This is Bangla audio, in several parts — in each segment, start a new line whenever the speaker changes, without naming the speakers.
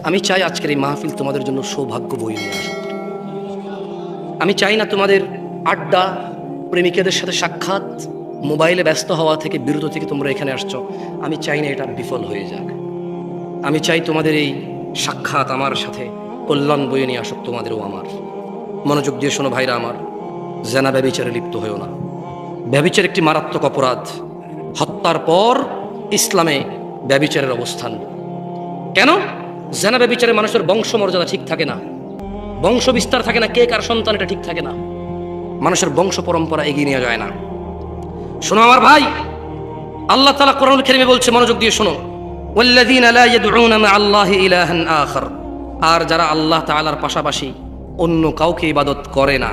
আমি চাই আজকের এই মাহফিল তোমাদের জন্য সৌভাগ্য বয়ে নিয়ে আসুক। আমি চাই না তোমাদের আড্ডা, প্রেমিকাদের সাথে সাক্ষাৎ, মোবাইলে ব্যস্ত হওয়া থেকে বিরত থেকে তোমরা এখানে আসছো, আমি চাই না এটা বিফল হয়ে যাক। আমি চাই তোমাদের এই সাক্ষাৎ আমার সাথে কল্যাণ বয়ে নিয়ে আসুক তোমাদেরও আমার। মনোযোগ দিয়ে শোনো ভাইরা আমার, জেনা ব্যভিচারে লিপ্ত হয়েও না। ব্যভিচার একটি মারাত্মক অপরাধ। হত্যার পর ইসলামে ব্যভিচারের অবস্থান। কেন? জেনা ব্যভিচারে মানুষের বংশমর্যাদা ঠিক থাকে না, বংশ বিস্তার থাকে না, কে কার সন্তান এটা ঠিক থাকে না, মানুষের বংশ পরম্পরা এগিয়ে নিয়ে যায় না। শোনো আমার ভাই, আল্লাহ তাআলা কোরআনুল কারীমে বলছে, মনোযোগ দিয়ে শোনো, ওয়াল্লাযীনা লা ইয়াদউনা মা'আল্লাহি ইলাহান আখার, আর যারা আল্লাহ তাআলার পাশাপাশি অন্য কাউকে ইবাদত করে না,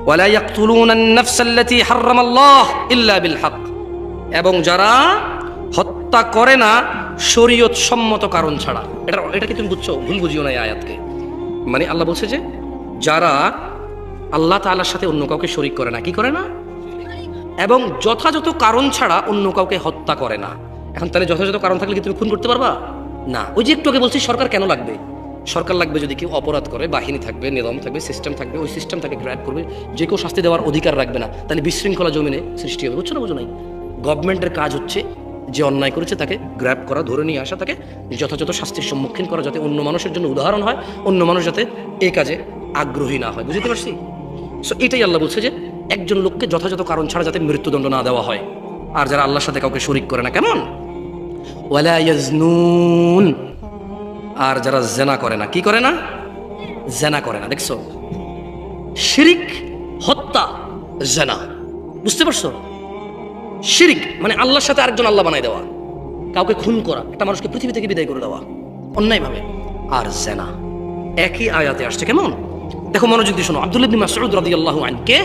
ওয়ালা ইয়াকতুলুনা আন-নাফসাল্লাতী হারামাল্লাহ ইল্লা বিল হক, এবং যারা হত্যা করে না শরীয়ত সম্মত কারণ ছাড়া। এটা কি তুমি বুঝছো? ভুল বুঝিও না এই আয়াতকে। মানে আল্লাহ বলছে যে যারা আল্লাহ তাআলার সাথে অন্য কাউকে শরীক করে না, কি করে না, এবং যথাযথ কারণ ছাড়া অন্য কাউকে হত্যা করে না। এখন তাহলে যথাযথ কারণ থাকলে কি তুমি খুন করতে পারবা? না। ওই যে একটু আগে বলছি, সরকার কেন লাগবে? সরকার লাগবে যদি কেউ অপরাধ করে, বাহিনী থাকবে, নিয়ম থাকবে, সিস্টেম থাকবে, ওই সিস্টেম তাকে গ্র্যাব করবে, যে কেউ শাস্তি দেওয়ার অধিকার রাখবে না, তাহলে বিশৃঙ্খলা জমিনে সৃষ্টি হবে। বুঝছো না? বুঝো নাই? গভর্নমেন্টের কাজ হচ্ছে যে অন্যায় করেছে তাকে গ্র্যাব করা, ধরে নিয়ে আসা, তাকে যথাযথ শাস্তির সম্মুখীন করা, যাতে অন্য মানুষের জন্য উদাহরণ হয়, অন্য মানুষ যাতে এই কাজে আগ্রহী না হয়। বুঝতে পারছি? সো এটাই আল্লাহ বলছে যে একজন লোককে যথাযথ কারণ ছাড়া যাতে মৃত্যুদণ্ড না দেওয়া হয়। আর যারা আল্লাহর সাথে কাউকে শরীক করে না, কেমন? ওয়ালা ইয়াজনুন, আর যারা জেনা করে না, কি করে না? জেনা করে না। দেখছো, শিরিক, হত্যা, জেনা। বুঝতে পারছো? শিরিক মানে আল্লাহর সাথে আরেকজন আল্লাহ বানাই দেওয়া, কাউকে খুন করা, একটা মানুষকে পৃথিবী থেকে বিদায় করে দেওয়া অন্যায়ভাবে, আর জেনা একই আয়াতে আসছে। কেমন? দেখো, মনোযোগ দিয়ে শোনো। আব্দুল্লাহ ইবনে মাসউদ রাদিয়াল্লাহু আনহু কে?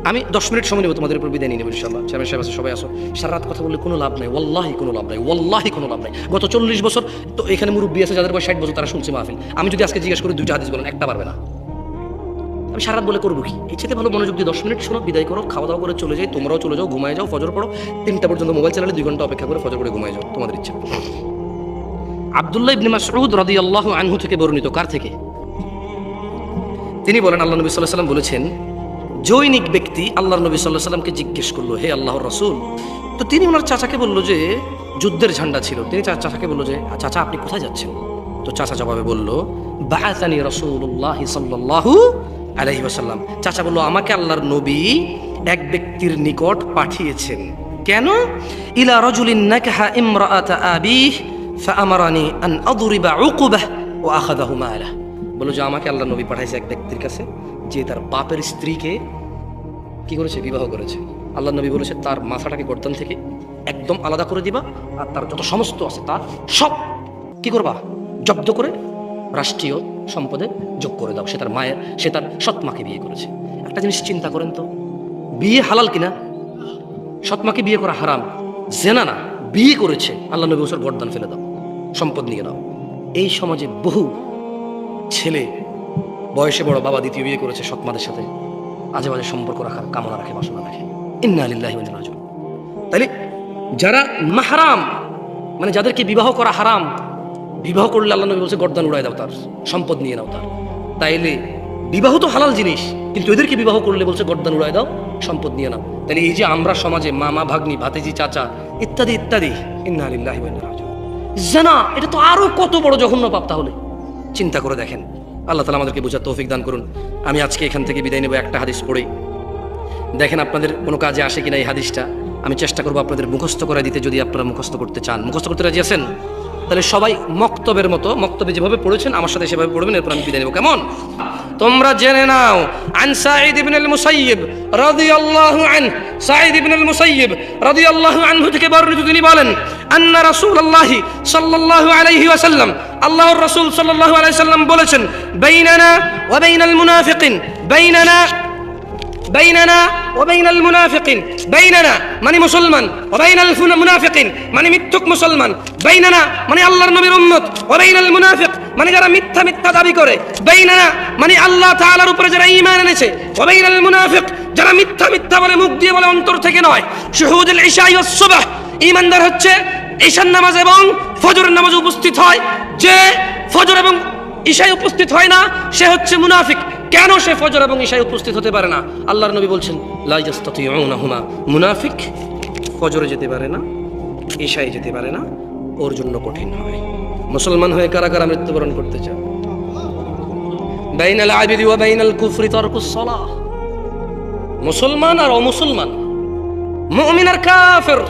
আমি 10 মিনিট সময় নেব, তোমাদের উপর বিদায় নিয়ে নেব ইনশাআল্লাহ। চেয়ারম্যান সাহেব আছে, সবাই আসো। সারা রাত কথা বললে কোনো লাভ নাই, ওয়াল্লাহি কোনো লাভ নাই, ওয়াল্লাহি কোনো লাভ নাই। গত 40 বছর তো এখানে মুরব্বী আছে যাদের বয়স 60 বছর, তারা শুনছে মাহফিল। আমি যদি আজকে জিজ্ঞেস করি 2টা হাদিস বলেন, একটা পারবে না। আমি সারা রাত বলে করবো কি? এর চেয়ে ভালো মনোযোগ দিয়ে 10 মিনিট শোনো, বিদায় করো, খাওয়া দাওয়া করে চলে যাই। তোমরাও চলে যাও, ঘুমায় যাও, ফজর পড়ো। 3টা পর্যন্ত মোবাইল চালালে 2 ঘন্টা অপেক্ষা করে ফজর পড়ে ঘুমায় যাও, তোমাদের ইচ্ছা। আব্দুল্লাহ ইবনে মাসউদ রাদিয়াল্লাহু আনহু থেকে বর্ণিত। কার থেকে? তিনি বলেন, আল্লাহ নবী সাল্লাল্লাহু আলাইহি ওয়াসাল্লাম বলেছেন, জৈনিক ব্যক্তি আল্লাহর নবী সাল্লাল্লাহু আলাইহি ওয়াসাল্লামকে জিজ্ঞেস করলো, হে আল্লাহর রাসূল। তো তিনি ওনার চাচাকে বললো যে যুদ্ধের ঝান্ডা ছিল। তিনি চাচাকে বললো যে চাচা আপনি কোথায় যাচ্ছেন? তো চাচা জবাবে বলল, বাআসানি রাসূলুল্লাহ সাল্লাল্লাহু আলাইহি ওয়াসাল্লাম। চাচা বলল, আমাকে আল্লাহর নবী এক ব্যক্তির নিকট পাঠিয়েছেন। কেন? ইলা রাজুলিন নাকাহা ইমরাআতা আবিহ ফাআমারানি আন আদরিবা উকুবাহ ওয়া আখাযাহু মালাহ। বলল যে আমাকে আল্লাহর নবী পাঠাইছে এক ব্যক্তির কাছে, যে তার বাপের স্ত্রীকে কি করেছে? বিবাহ করেছে। আল্লাহর নবী বলেছে তার মাথাটাকে গর্দান থেকে একদম আলাদা করে দিবা, আর তার যত সমস্ত আছে তার সব কি করবা? জব্দ করে রাষ্ট্রীয় সম্পদে যোগ করে দাও। সে তার মায়ের, সে তার সৎমাকে বিয়ে করেছে। একটা জিনিস চিন্তা করেন তো, বিয়ে হালাল কিনা? সৎমাকে বিয়ে করা হারাম, জেনা না, বিয়ে করেছে। আল্লাহ নবী বছর গর্দান ফেলে দাও, সম্পদ নিয়ে নাও। এই সমাজে বহু ছেলে বয়সে বড়, বাবা দ্বিতীয় বিয়ে করেছে, সৎমাদের সাথে আজে বাজে সম্পর্ক রাখার কামনা রাখে, বাসনা রাখে। ইন্না লিল্লাহি ওয়া ইন্না ইলাইহি রাজিউন। তাহলে যারা মাহরাম, মানে যাদেরকে বিবাহ করা হারাম, বিবাহ করলে আল্লাহ নবী বলছে গর্দান উড়াই দাও, তার সম্পদ নিয়ে নাও তার। তাইলে বিবাহ তো হালাল জিনিস, কিন্তু এদেরকে বিবাহ করলে বলছে গর্দান উড়াই দাও, সম্পদ নিয়ে নাও। তাহলে এই যে আমরা সমাজে মামা, ভাগ্নি, ভাতিজি, চাচা ইত্যাদি ইত্যাদি, ইন্না লিল্লাহি ওয়া ইন্না ইলাইহি রাজিউন, জানা, এটা তো আরো কত বড় জঘন্য পাপ। তাহলে চিন্তা করে দেখেন। আল্লাহ তাআলা আমাদেরকে বোঝার তৌফিক দান করুন। আমি আজকে এখান থেকে বিদায় নেব একটা হাদিস পড়ে। দেখেন আপনাদের কোনো কাজে আসে কিনা এই হাদিসটা। আমি চেষ্টা করবো আপনাদের মুখস্থ করে দিতে, যদি আপনারা মুখস্থ করতে চান। মুখস্থ করতে রাজি আছেন? তাহলে সবাই মক্তবের মতো, মক্তবে যেভাবে পড়েছেন আমার সাথে সেভাবে পড়বেন, এরপর আমি বিদায় নেব। কেমন? তোমরা জেনে নাও, আন সাঈদ ইবনুল মুসাইয়িব রাদিয়াল্লাহু আনহু, সাঈদ ইবনুল মুসাইয়িব রাদিয়াল্লাহু আনহু থেকে বর্ণিত, তিনি বলেন, আন্না রাসূলুল্লাহ সাল্লাল্লাহু আলাইহি ওয়াসাল্লাম, আল্লাহর রাসূল সাল্লাল্লাহু আলাইহি ওয়াসাল্লাম বলেছেন, বাইনানা ওয়া বাইনাল মুনাফিকিন, বাইনানা ওয়া বাইনাল মুনাফিকিন, বাইনানা মানে মুসলমান, ওয়া বাইনাল মুনাফিকিন মানে মিথ্যুক মুসলমান, বাইনানা মানে আল্লাহর নবীর উম্মত, ওয়া বাইনাল মুনাফিক মানে যারা মিথ্যা মিথ্যা দাবি করে, বাইনানা মানে আল্লাহ তাআলার উপরে যারা ঈমান এনেছে, ওয়া বাইনাল মুনাফিক যারা মিথ্যা মিথ্যা বলে, মুখ দিয়ে বলে, অন্তর থেকে নয়। শুহুদুল ইশা ওয়াস সুবহ, ঈমানদার হচ্ছে ঈশার নামাজ এবং ফজরের নামাজে উপস্থিত হয়, যে ফজর এবং ঈশায় উপস্থিত হয় না সে হচ্ছে মুনাফিক। কেন সে ফজর এবং ঈশায় উপস্থিত হতে পারে না? আল্লাহর নবী বলছেন লা ইয়াস্তাতিউনাহুমা, মুনাফিক ফজরে যেতে পারে না, ঈশায় যেতে পারে না, ওর জন্য কঠিন হয়। মুসলমান হয়ে কারা কারা মৃত্যুবরণ করতে চায়? বাইনাল আবিদি ওয়া বাইনাল কুফরি তারকুস সালাহ। মুসলমান আর অমুসলমান, মুমিন আর কাফির,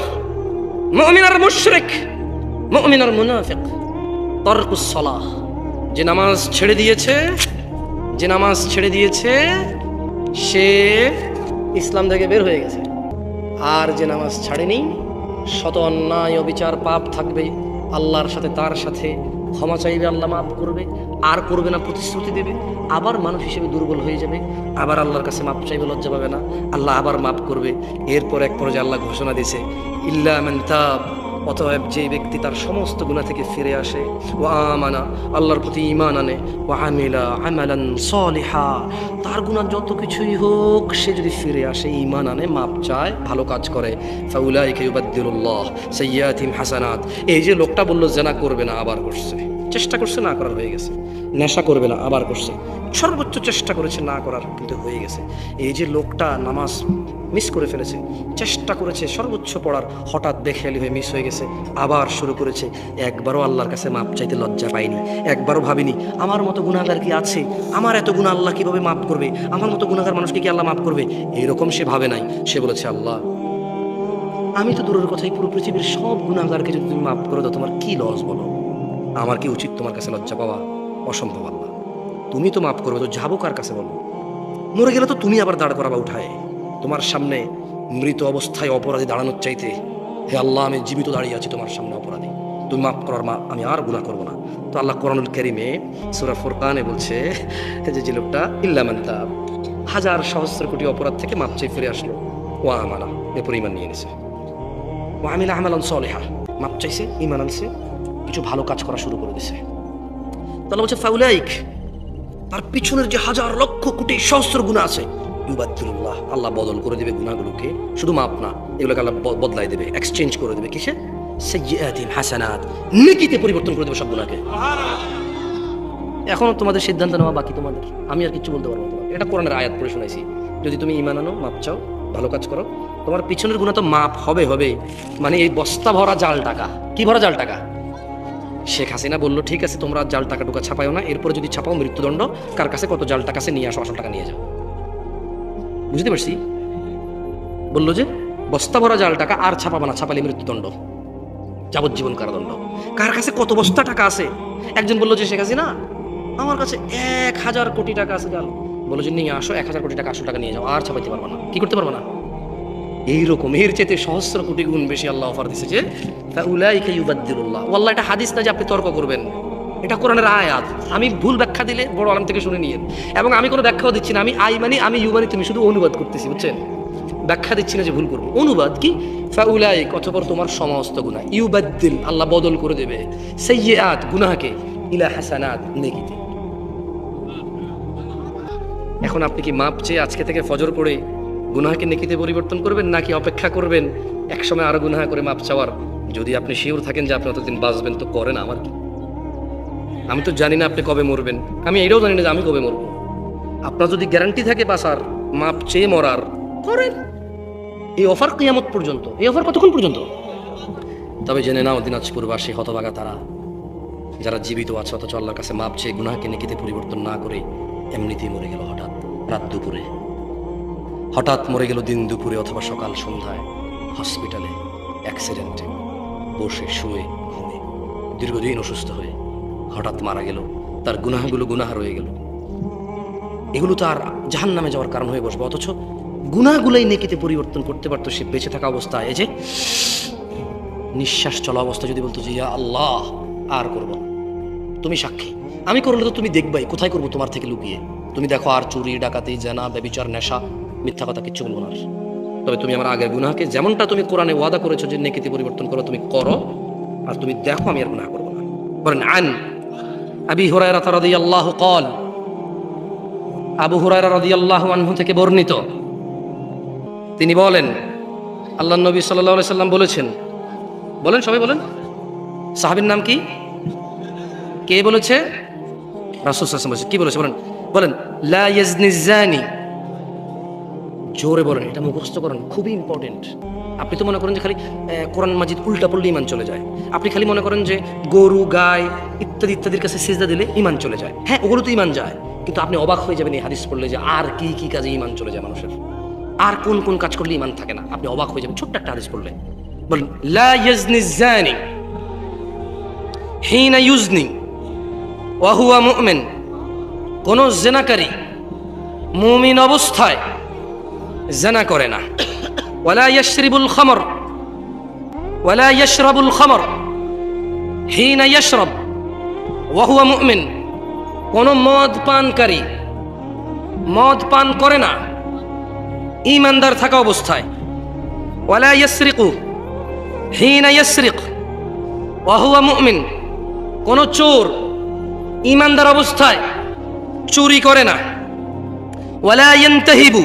মুমিন আর মুশরিক, মুমিন আর মুনাফিক, তারকুস সালাহ। যে নামাজ ছেড়ে দিয়েছে, যে নামাজ ছেড়ে দিয়েছে সে ইসলাম থেকে বের হয়ে গেছে। আর যে নামাজ ছাড়েনি, শত অন্যায় অবিচার পাপ থাকবে, আল্লাহর সাথে তার সাথে ক্ষমা চাইবে, আল্লাহ মাফ করবে, আর করবে না প্রতিশ্রুতি দেবে, আবার মানুষ হিসেবে দুর্বল হয়ে যাবে, আবার আল্লাহর কাছে মাপ চাইবে, লজ্জা পাবে না, আল্লাহ আবার মাফ করবে। এরপর এক পর্যায়ে আল্লাহ ঘোষণা দিয়েছে ইল্লা মান তাব, অতএব যে ব্যক্তি তার সমস্ত গুনাহ থেকে ফিরে আসে, ওয়া আমানা, আল্লাহর প্রতি ঈমান আনে, ওয়া আমিলা আমালান সলিহা, তার গুনাহ যত কিছুই হোক সে যদি ফিরে আসে, ঈমান আনে, মাপ চায়, ভালো কাজ করে, ফাউলাইকা ইউবাদদিলুল্লাহ সাইয়্যাতিহিম হাসানাত। এই যে লোকটা বলল জেনা করবে না, আবার করছে, চেষ্টা করছে না করার হয়ে গেছে, নেশা করবে না আবার করছে, সর্বোচ্চ চেষ্টা করেছে না করার কিন্তু হয়ে গেছে। এই যে লোকটা নামাজ মিস করে ফেলেছে, চেষ্টা করেছে সর্বোচ্চ পড়ার, হঠাৎ বেখেয়ালি হয়ে মিস হয়ে গেছে, আবার শুরু করেছে। একবারও আল্লাহর কাছে মাপ চাইতে লজ্জা পাইনি, একবারও ভাবিনি আমার মতো গুনাহগার কি আছে, আমার এত গুনাহ আল্লাহ কিভাবে মাফ করবে, আমার মতো গুনাহগার মানুষকে কি আল্লাহ মাফ করবে, এইরকম সে ভাবে নাই। সে বলেছে আল্লাহ আমি তো দূরের কথাই, পুরো পৃথিবীর সব গুনাহগারকে যদি তুমি মাফ করে দাও তোমার কি লস বলো, আমার কি উচিত তোমার কাছে লজ্জা পাওয়া? অসম্ভব আল্লাহ, তুমি তো মাফ করবে, তো যাবো কার কাছে বলো? মরে গেলে তো তুমি আবার দাঁড় করাবা উঠায়, তোমার সামনে মৃত অবস্থায় অপরাধী দাঁড়ানোর চাইতে, হে আল্লাহ আমি জীবিত দাঁড়িয়ে আছি তোমার সামনে অপরাধী, তুমি মাফ করার মা, আমি আর গুনাহ করবো না। তো আল্লাহ কোরআনুল কারীমে সূরা ফুরকানে বলছে যে লোকটা ইল্লা মান তাব, হাজার সহস্র কোটি অপরাধ থেকে মাপ চেয়ে ফিরে আসলো, ওয়া আমানা, এরপর ঈমান নিয়ে নিছে, ওয়া আমিলা আমালান সলিহা, মাপ চাইছে, ঈমান আনছে, কিছু ভালো কাজ করা শুরু করে দিছে। তাহলে বলছে ফাউলাইক, তার পিছনের যে হাজার লক্ষ কোটি সহস্র গুনাহ আছে, ইউবাদদিলুল্লাহ, আল্লাহ বদল করে দেবে গুনাহগুলোকে, শুধু মাপ না, এগুলোকে আল্লাহ বদলাই দেবে, এক্সচেঞ্জ করে দেবে, কিসে? সাইয়্যাতিহিম হাসানাত, নেকিতে পরিবর্তন করে দেবে সব গুনাহকে। এখনো তোমাদের সিদ্ধান্ত নেওয়া বাকি, তোমাদের, আমি আর কিছু বলতে পারবো না। এটা কোরআনের আয়াত পড়ে শোনাইছি, যদি তুমি ঈমান আনো, মাপ চাও, ভালো কাজ করো, তোমার পিছনের গুনাহ তো মাপ হবে হবে। মানে এই বস্তা ভরা জাল টাকা, কি ভরা জাল টাকা? শেখ হাসিনা বললো ঠিক আছে তোমরা জাল টাকা টুকা ছাপাও না, এরপরে যদি ছাপাও মৃত্যুদণ্ড, কার কাছে কত জাল টাকা আছে নিয়ে আসো, আসল টাকা নিয়ে যাও। বুঝতে পারছি? বললো যে বস্তা ভরা জাল টাকা আর ছাপাবো না, ছাপালে মৃত্যুদণ্ড, যাবজ্জীবন কারাদণ্ড। কার কাছে কত বস্তা টাকা আছে? একজন বললো যে শেখ হাসিনা আমার কাছে 1000 কোটি টাকা আছে জাল, বললো যে নিয়ে আসো 1000 কোটি টাকা আসল টাকা নিয়ে যাও, আর ছাপাইতে পারবো না। কি করতে পারবো না? এইরকম এর চেয়ে সহস্র কোটি গুণ বেশি আল্লাহ অফার দিছে যে ফাউলাইকা ইউবাদদিলুল্লাহ। ওয়াল্লাহ এটা হাদিস না যে আপনি তর্ক করবেন, এটা কোরআনের আয়াত। আমি ভুল ব্যাখ্যা দিলে বড় আলেম থেকে শুনে নিয়েন, এবং আমি কোনো ব্যাখ্যাও দিচ্ছি না, আমি আই মানি আমি ইউ মানি তুমি, শুধু অনুবাদ করতেছি, বুঝছেন? ব্যাখ্যা দিচ্ছি না যে ভুল করবো, অনুবাদ কি? ফাউলাইক অতঃপর তোমার সমস্ত গুনাহ, ইউবাদদিল আল্লাহ বদল করে দেবে, সাইয়্যাত গুনাহকে, ইলা হাসানাত নেকিতে। এখন আপনি কি মাপ চেয়ে আজকে থেকে ফজর পড়ে গুনাহকে নেকিতে পরিবর্তন করবেন, নাকি অপেক্ষা করবেন একসময় আরো গুনাহ করে মাপ চাওয়ার? যদি আপনি শিওর থাকেন যে আপনি অতদিন বাঁচবেন তো করেন, আমার কি? আমি তো জানি না আপনি কবে মরবেন, আমি এটাও জানি না যে আমি কবে মরবো। আপনার যদি গ্যারান্টি থাকে বাঁচার, মাপ চেয়ে মরার, করেন। এই অফার কিয়ামত পর্যন্ত, এই অফার কতক্ষণ পর্যন্ত? তবে জেনে নাও দিনাজপুরবাসী হতভাগা তারা, যারা জীবিত আছে অথচ আল্লাহর কাছে মাপ চেয়ে গুনাহকে নেকিতে পরিবর্তন না করে এমনিতেই মরে গেল হঠাৎ রাত দুপুরে, হঠাৎ মরে গেল দিন দুপুরে অথবা সকাল সন্ধ্যায়, হসপিটালে, অ্যাক্সিডেন্টে, বসে শুয়ে ঘুমে, দীর্ঘদিন অসুস্থ হয়ে হঠাৎ মারা গেল, তার গুনাহগুলো গুনাহ রয়ে গেল। এগুলো তো আর জাহান্নামে যাওয়ার কারণ হয়ে বসবে, অথচ গুনাহগুলোই নেকিতে পরিবর্তন করতে পারতো সে বেঁচে থাকা অবস্থায়। এই যে নিঃশ্বাস চলা অবস্থা যদি বলতো যে ইয়া আল্লাহ আর করবো না, তুমি সাক্ষী, আমি করলে তো তুমি দেখবাই, কোথায় করবো তোমার থেকে লুকিয়ে? তুমি দেখো আর চুরি ডাকাতি জানা ব্যভিচার নেশা মিথ্যা কথা কিচ্ছু বলবো না, তবে তুমি আমার আগের গুনাহকে যেমনটা তুমি কোরআনে ওয়াদা করেছো যে নেকিতে পরিবর্তন করো, তুমি করো, আর তুমি দেখো আমি আর গুনাহ করবো না। বলেন আন আবি হুরায়রা রাদিয়াল্লাহু ক্বাল, আবু হুরায়রা রাদিয়াল্লাহু আনহু থেকে বর্ণিত, তিনি বলেন আল্লাহর নবী সাল্লাল্লাহু আলাইহি সাল্লাম বলেছেন, বলেন সবাই বলেন। সাহাবীর নাম কি? কে বলেছে? রাসূল সাল্লাল্লাহু আলাইহি ওয়াসাল্লাম বলেছে। কি বলেছে বলেন? বলেন লা ইয়াজনি জানি। জোরে বলেন, এটা মুখস্থ করেন, খুবই ইম্পর্টেন্ট। আপনি তো মনে করেন যে খালি কোরআন মাজিদ উল্টা পড়লে ইমান চলে যায়। আপনি খালি মনে করেন যে গরু, গায় ইত্যাদি ইত্যাদির কাছে সিজদা দিলে ইমান চলে যায়। হ্যাঁ, ওগুলো তো ইমান যায়, কিন্তু আপনি অবাক হয়ে যাবেন এই হাদিস পড়লে যে আর কি কি কাজে ইমান চলে যায় মানুষের, আর কোন কোন কাজ করলে ইমান থাকে না। আপনি অবাক হয়ে যাবেন ছোট্ট একটা হাদিস পড়লে। বলেন লা ইয়াজনি জানি হিনা ইউজনি ওয়া হুয়া মুমিন। কোন জিনাকারী মুমিন অবস্থায় জিনা করে না। ওয়ালা ইয়াশরিবুল খামর ওয়ালা ইয়াশরাবুল খামর হিনা ইয়াশরাব ওয়া হুয়া মুমিন। কোন মদ পানকারী মদ পান করে না ঈমানদার থাকা অবস্থায়। ওয়ালা ইয়াসরিকু হিনা ইয়াসরিক ওয়া হুয়া মুমিন। কোন চোর ঈমানদার অবস্থায় চুরি করে না। ওয়ালা ইয়ানতাহিবু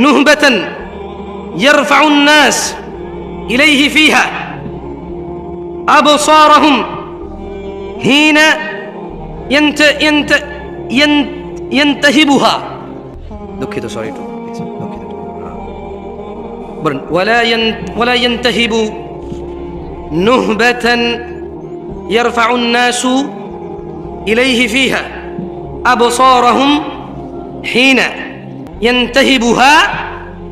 নুহবাতান ইয়ারফাউন নাস ইলাইহি ফিহা আবসারহুম হিনা ইয়ানতাহিবুহা। দুঃখিত, সরি, একটু দুঃখিত। বলেন ওয়ালা ইয়ানতাহিবু নুহবাতান ইয়ারফাউন নাসু ইলাইহি ফিহা আবসারহুম হিনা ইয়ানতাহিবুহা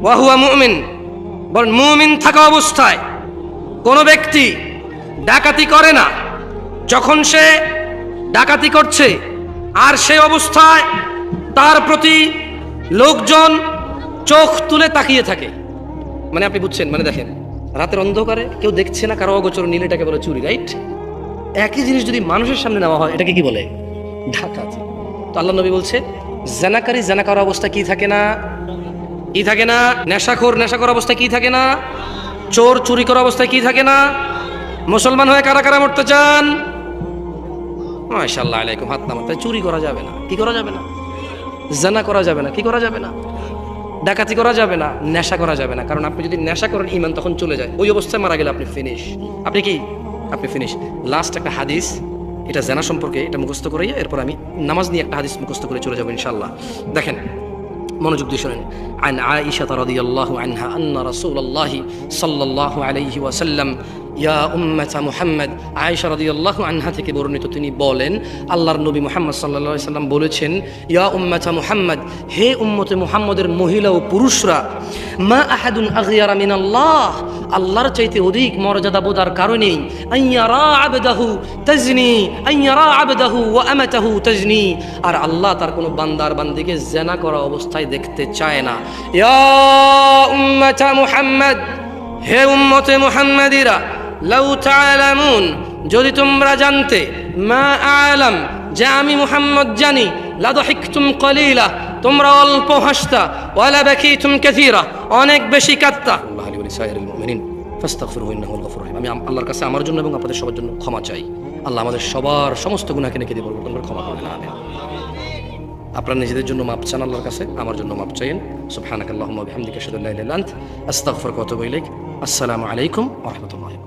ওয়া হুয়া মুমিন। বলেন মুমিন থাকা অবস্থায় কোনো ব্যক্তি ডাকাতি করে না। যখন সে ডাকাতি করছে আর সে অবস্থায় তার প্রতি লোকজন চোখ তুলে তাকিয়ে থাকে, মানে আপনি বুঝছেন, মানে দেখেন রাতের অন্ধকারে কেউ দেখছে না, কারো অগোচর নিলে এটাকে বলে চুরি, রাইট? একই জিনিস যদি মানুষের সামনে নেওয়া হয় এটাকে কি বলে? ডাকাতি। তো আল্লাহ নবী বলছে জানাকারী জানা করার অবস্থা কি থাকে না? কি থাকে না? নেশাখোর নেশা করার অবস্থায় কি থাকে না? চোর চুরি করার অবস্থায় কি থাকে না? মুসলমান হয়ে কারা কারা মরতে চান? মাশাআল্লাহ আলাইকুম, হাত নামাতে। চুরি করা যাবে না, কি করা যাবে না? জানা করা যাবে না, কি করা যাবে না? ডাকাতি করা যাবে না, নেশা করা যাবে না। কারণ আপনি যদি নেশা করেন ঈমান তখন চলে যায়, ওই অবস্থায় মারা গেলে আপনি ফিনিশ। আপনি কি? আপনি ফিনিশ। লাস্ট একটা হাদিস, এটা জানা সম্পর্কে, এটা মুখস্থ করে এরপর আমি নামাজ নিয়ে একটা হাদিস মুখস্থ করে চলে যাবো ইনশাআল্লাহ। দেখেন, মনোযোগ দিয়ে শোনেন। আন আয়েশা রাদিয়াল্লাহু আনহা আন্না রাসূলুল্লাহি সাল্লাল্লাহু আলাইহি ওয়াসাল্লাম ইয়া উম্মাতা মুহাম্মদ। আয়েশা রাদিয়াল্লাহু আনহা থেকে বর্ণিত, তিনি বলেন আল্লাহর নবী মুহাম্মদ সাল্লাল্লাহু আলাইহি সাল্লাম বলেছেন, ইয়া উম্মাতা মুহাম্মদ, হে উম্মতে মুহাম্মদের মহিলা ও পুরুষরা, মা আহাদুন আগয়ারা মিনাল্লাহ, আল্লাহর চাইতে অধিক মর্যাদা বোধার কারণেই আইয়ারা আবদাহু তাজনি, আইয়ারা আবদাহু ওয়া আমাতাহু তাজনি, আর আল্লাহ তার কোনো বান্দার বান্দিকে জিনা করা অবস্থায় দেখতে চায় না। ইয়া উম্মাতা মুহাম্মদ, হে উম্মতে মুহাম্মাদিরা, লাউ তাআলামুন, যদি তোমরা জানতে, মা আলাম, যে আমি মুহাম্মদ জানি, লাদহিকতুম কলিলা, তোমরা অল্প হাসতা, ওয়ালা বাকিতুম কাসীরা, অনেক বেশি কাঁদতা। আল্লাহ আলী ওয়া সাইয়্যিদুল মুমিনিন ফাস্তাগফিরুহু ইন্নাহুল গফুরুর রহিম। আমি আল্লাহর কাছে আমার জন্য এবং আপনাদের সবার জন্য ক্ষমা চাই। আল্লাহ আমাদের সবার সমস্ত গুনাহকে নেকি দিয়ে পরিবর্তন করে ক্ষমা করবেন। আমিন। আপনারা নিজেদের জন্য মাপ চান আল্লাহর কাছে, আমার জন্য মাপ চাইেন। সুবহানাকাল্লাহুম্মা ওয়া বিহামদিকা আশহাদু আল্লা ইলাহা ইল্লা আনতা আস্তাগফিরুকা ওয়া আতুবু ইলাইক। আসসালামু আলাইকুম ওয়া রাহমাতুল্লাহি।